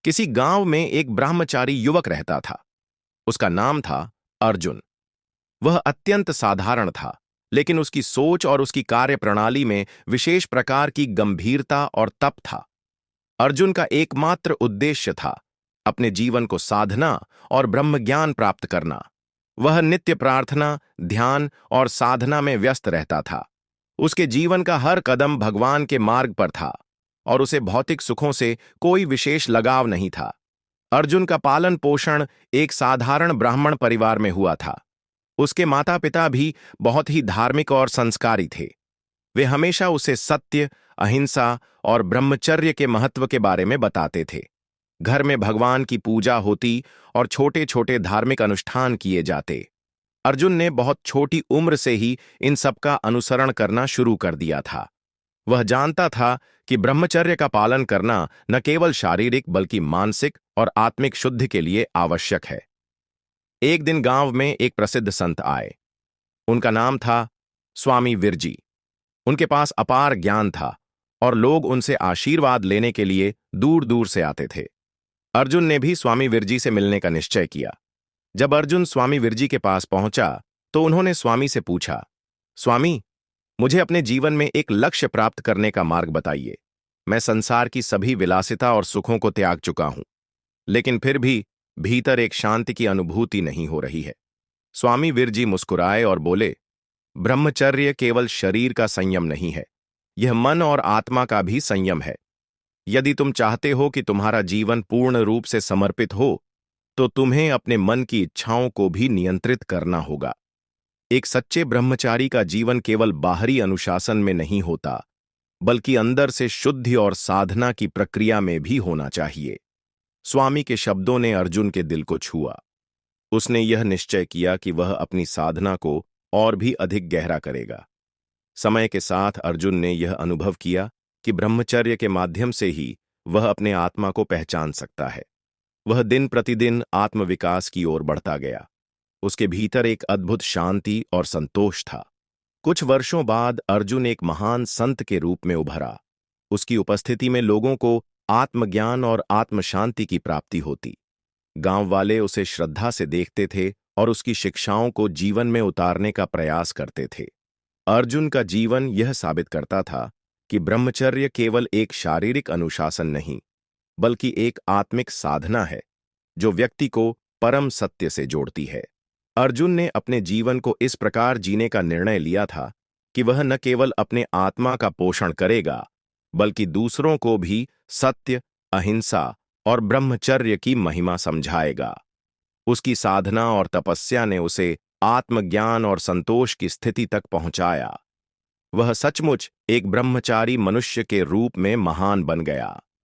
किसी गांव में एक ब्रह्मचारी युवक रहता था। उसका नाम था अर्जुन। वह अत्यंत साधारण था, लेकिन उसकी सोच और उसकी कार्यप्रणाली में विशेष प्रकार की गंभीरता और तप था। अर्जुन का एकमात्र उद्देश्य था अपने जीवन को साधना और ब्रह्मज्ञान प्राप्त करना। वह नित्य प्रार्थना, ध्यान और साधना में व्यस्त रहता था। उसके जीवन का हर कदम भगवान के मार्ग पर था और उसे भौतिक सुखों से कोई विशेष लगाव नहीं था। अर्जुन का पालन पोषण एक साधारण ब्राह्मण परिवार में हुआ था। उसके माता पिता भी बहुत ही धार्मिक और संस्कारी थे। वे हमेशा उसे सत्य, अहिंसा और ब्रह्मचर्य के महत्व के बारे में बताते थे। घर में भगवान की पूजा होती और छोटे छोटे धार्मिक अनुष्ठान किए जाते। अर्जुन ने बहुत छोटी उम्र से ही इन सब का अनुसरण करना शुरू कर दिया था। वह जानता था कि ब्रह्मचर्य का पालन करना न केवल शारीरिक बल्कि मानसिक और आत्मिक शुद्धि के लिए आवश्यक है। एक दिन गांव में एक प्रसिद्ध संत आए। उनका नाम था स्वामी विरजी। उनके पास अपार ज्ञान था और लोग उनसे आशीर्वाद लेने के लिए दूर दूर से आते थे। अर्जुन ने भी स्वामी विरजी से मिलने का निश्चय किया। जब अर्जुन स्वामी विरजी के पास पहुंचा तो उन्होंने स्वामी से पूछा, स्वामी, मुझे अपने जीवन में एक लक्ष्य प्राप्त करने का मार्ग बताइए। मैं संसार की सभी विलासिता और सुखों को त्याग चुका हूं, लेकिन फिर भी भीतर एक शांति की अनुभूति नहीं हो रही है। स्वामी विरजी मुस्कुराए और बोले, ब्रह्मचर्य केवल शरीर का संयम नहीं है, यह मन और आत्मा का भी संयम है। यदि तुम चाहते हो कि तुम्हारा जीवन पूर्ण रूप से समर्पित हो, तो तुम्हें अपने मन की इच्छाओं को भी नियंत्रित करना होगा। एक सच्चे ब्रह्मचारी का जीवन केवल बाहरी अनुशासन में नहीं होता, बल्कि अंदर से शुद्धि और साधना की प्रक्रिया में भी होना चाहिए। स्वामी के शब्दों ने अर्जुन के दिल को छुआ। उसने यह निश्चय किया कि वह अपनी साधना को और भी अधिक गहरा करेगा। समय के साथ अर्जुन ने यह अनुभव किया कि ब्रह्मचर्य के माध्यम से ही वह अपने आत्मा को पहचान सकता है। वह दिन प्रतिदिन आत्मविकास की ओर बढ़ता गया। उसके भीतर एक अद्भुत शांति और संतोष था। कुछ वर्षों बाद अर्जुन एक महान संत के रूप में उभरा। उसकी उपस्थिति में लोगों को आत्मज्ञान और आत्मशांति की प्राप्ति होती। गांव वाले उसे श्रद्धा से देखते थे और उसकी शिक्षाओं को जीवन में उतारने का प्रयास करते थे। अर्जुन का जीवन यह साबित करता था कि ब्रह्मचर्य केवल एक शारीरिक अनुशासन नहीं, बल्कि एक आत्मिक साधना है जो व्यक्ति को परम सत्य से जोड़ती है। अर्जुन ने अपने जीवन को इस प्रकार जीने का निर्णय लिया था कि वह न केवल अपने आत्मा का पोषण करेगा, बल्कि दूसरों को भी सत्य, अहिंसा और ब्रह्मचर्य की महिमा समझाएगा। उसकी साधना और तपस्या ने उसे आत्मज्ञान और संतोष की स्थिति तक पहुंचाया। वह सचमुच एक ब्रह्मचारी मनुष्य के रूप में महान बन गया।